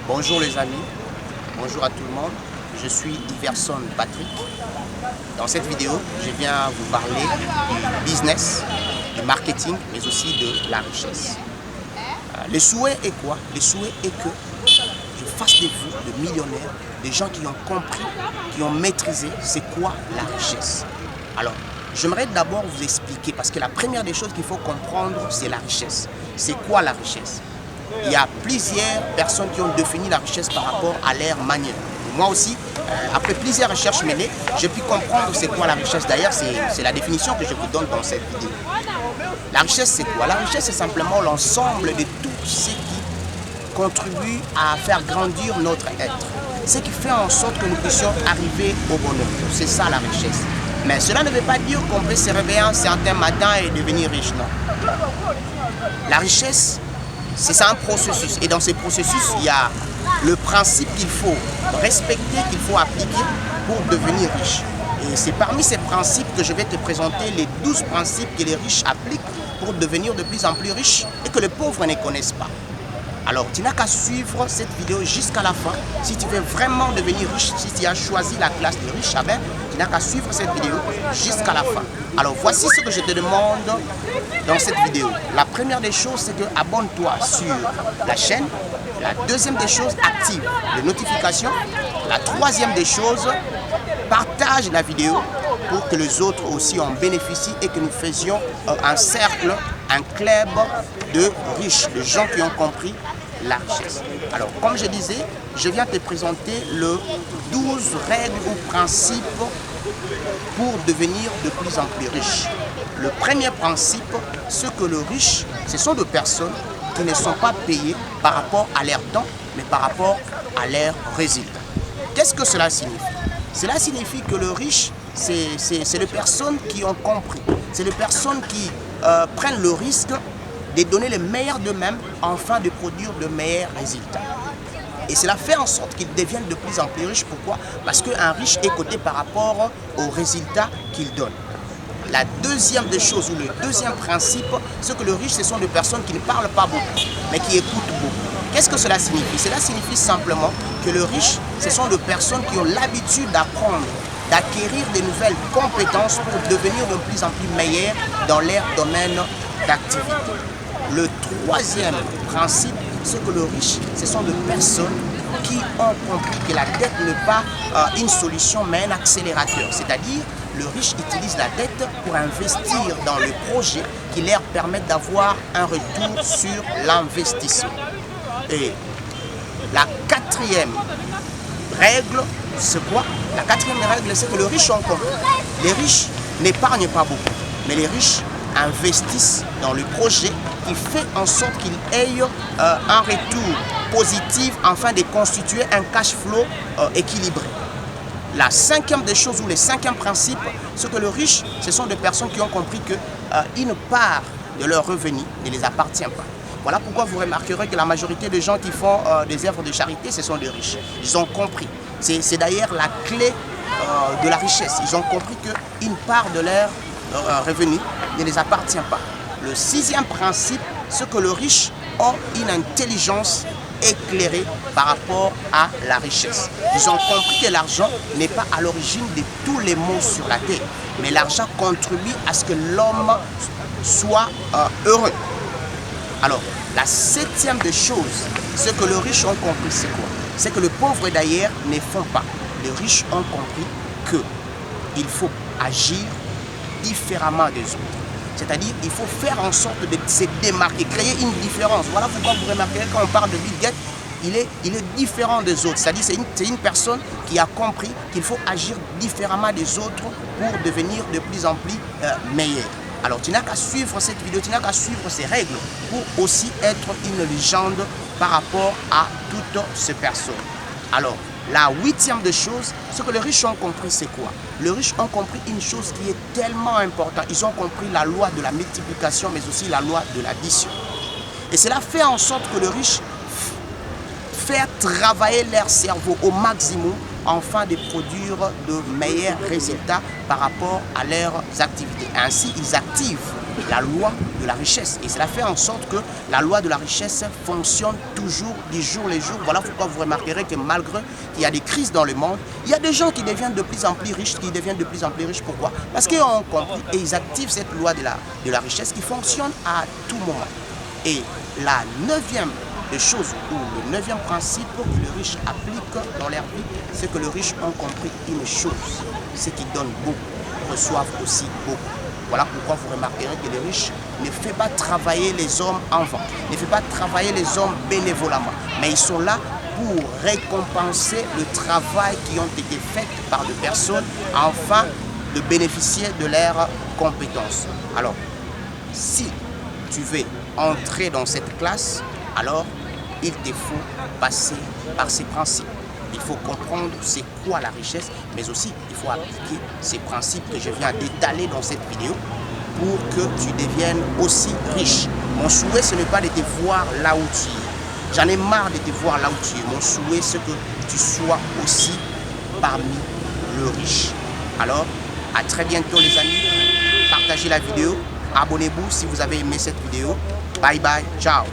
Bonjour les amis, bonjour à tout le monde, je suis Iverson Patrick. Dans cette vidéo, je viens vous parler du business, du marketing, mais aussi de la richesse. Le souhait est quoi? Le souhait est que je fasse de vous de millionnaires, des gens qui ont compris, qui ont maîtrisé c'est quoi la richesse. Alors, j'aimerais d'abord vous expliquer, parce que la première des choses qu'il faut comprendre, c'est la richesse. C'est quoi la richesse? Il y a plusieurs personnes qui ont défini la richesse par rapport à leur manière. Moi aussi, après plusieurs recherches menées, j'ai pu comprendre c'est quoi la richesse. D'ailleurs, c'est la définition que je vous donne dans cette vidéo. La richesse, c'est quoi? La richesse, c'est simplement l'ensemble de tout ce qui contribue à faire grandir notre être. Ce qui fait en sorte que nous puissions arriver au bonheur. C'est ça la richesse. Mais cela ne veut pas dire qu'on peut se réveiller un certain matin et devenir riche, non. La richesse, c'est un processus. Et dans ce processus, il y a le principe qu'il faut respecter, qu'il faut appliquer pour devenir riche. Et c'est parmi ces principes que je vais te présenter les 12 principes que les riches appliquent pour devenir de plus en plus riches et que les pauvres ne connaissent pas. Alors, tu n'as qu'à suivre cette vidéo jusqu'à la fin. Si tu veux vraiment devenir riche, si tu as choisi la classe de riche, tu n'as qu'à suivre cette vidéo jusqu'à la fin. Alors, voici ce que je te demande dans cette vidéo. La première des choses, c'est que abonne-toi sur la chaîne. La deuxième des choses, active les notifications. La troisième des choses, partage la vidéo pour que les autres aussi en bénéficient et que nous faisions un cercle, un club de riches, de gens qui ont compris la richesse. Alors, comme je disais, je viens te présenter les 12 règles ou principes pour devenir de plus en plus riche. Le premier principe, c'est que les riches, ce sont des personnes qui ne sont pas payées par rapport à leur temps, mais par rapport à leurs résultats. Qu'est-ce que cela signifie? Cela signifie que le riche, c'est les personnes qui ont compris. C'est les personnes qui prennent le risque de donner le meilleur d'eux-mêmes afin de produire de meilleurs résultats. Et cela fait en sorte qu'ils deviennent de plus en plus riches. Pourquoi? Parce qu'un riche est coté par rapport aux résultats qu'il donne. La deuxième des choses, ou le deuxième principe, c'est que le riche, ce sont des personnes qui ne parlent pas beaucoup, mais qui écoutent beaucoup. Qu'est-ce que cela signifie? Cela signifie simplement que le riche, ce sont des personnes qui ont l'habitude d'apprendre, d'acquérir de nouvelles compétences pour devenir de plus en plus meilleurs dans leur domaine d'activité. Le troisième principe, c'est que le riche, ce sont des personnes qui ont compris que la dette n'est pas une solution, mais un accélérateur. C'est-à-dire, le riche utilise la dette pour investir dans le projet qui leur permet d'avoir un retour sur l'investissement. Et la quatrième règle, c'est quoi? La quatrième règle, c'est que les riches ont compris. Les riches n'épargnent pas beaucoup, mais les riches investissent dans le projet qui fait en sorte qu'ils aient un retour positif afin de constituer un cash flow équilibré. La cinquième des choses, ou le cinquième principe, c'est que les riches, ce sont des personnes qui ont compris qu'une part de leurs revenus ne les appartient pas. Voilà pourquoi vous remarquerez que la majorité des gens qui font des œuvres de charité, ce sont des riches. Ils ont compris. C'est d'ailleurs la clé de la richesse. Ils ont compris qu'une part de leurs revenus ne les appartient pas. Le sixième principe, c'est que les riches ont une intelligence éclairée par rapport à la richesse. Ils ont compris que l'argent n'est pas à l'origine de tous les maux sur la terre, mais l'argent contribue à ce que l'homme soit heureux. Alors, la septième des choses, ce que les riches ont compris, c'est quoi? C'est que les pauvres d'ailleurs ne font pas. Les riches ont compris qu'il faut agir différemment des autres. C'est-à-dire qu'il faut faire en sorte de se démarquer, créer une différence. Voilà pourquoi vous remarquerez quand on parle de Bill Gates, il est différent des autres. C'est-à-dire c'est une personne qui a compris qu'il faut agir différemment des autres pour devenir de plus en plus meilleur. Alors tu n'as qu'à suivre cette vidéo, tu n'as qu'à suivre ces règles pour aussi être une légende par rapport à toutes ces personnes. Alors, la huitième des choses, ce que les riches ont compris, c'est quoi? Les riches ont compris une chose qui est tellement importante. Ils ont compris la loi de la multiplication, mais aussi la loi de l'addition. Et cela fait en sorte que les riches font travailler leur cerveau au maximum afin de produire de meilleurs résultats par rapport à leurs activités. Ainsi, ils activent la loi de la richesse. Et cela fait en sorte que la loi de la richesse fonctionne toujours du jour les jours. Voilà pourquoi vous remarquerez que malgré qu'il y a des crises dans le monde, il y a des gens qui deviennent de plus en plus riches, Pourquoi? Parce qu'ils ont compris et ils activent cette loi de la richesse qui fonctionne à tout moment. Et la neuvième des choses, ou le neuvième principe que les riches appliquent dans leur vie, c'est que les riches ont compris une chose, ceux qui donnent beaucoup reçoivent aussi beaucoup. Voilà pourquoi vous remarquerez que les riches ne font pas travailler les hommes en vain, ne font pas travailler les hommes bénévolement, mais ils sont là pour récompenser le travail qui ont été fait par des personnes afin de bénéficier de leurs compétences. Alors, si tu veux entrer dans cette classe, alors il te faut passer par ces principes. Il faut comprendre c'est quoi la richesse, mais aussi il faut appliquer ces principes que je viens d'étaler dans cette vidéo pour que tu deviennes aussi riche. Mon souhait, ce n'est pas de te voir là où tu es. J'en ai marre de te voir là où tu es. Mon souhait, c'est que tu sois aussi parmi les riches. Alors, à très bientôt les amis. Partagez la vidéo. Abonnez-vous si vous avez aimé cette vidéo. Bye bye. Ciao.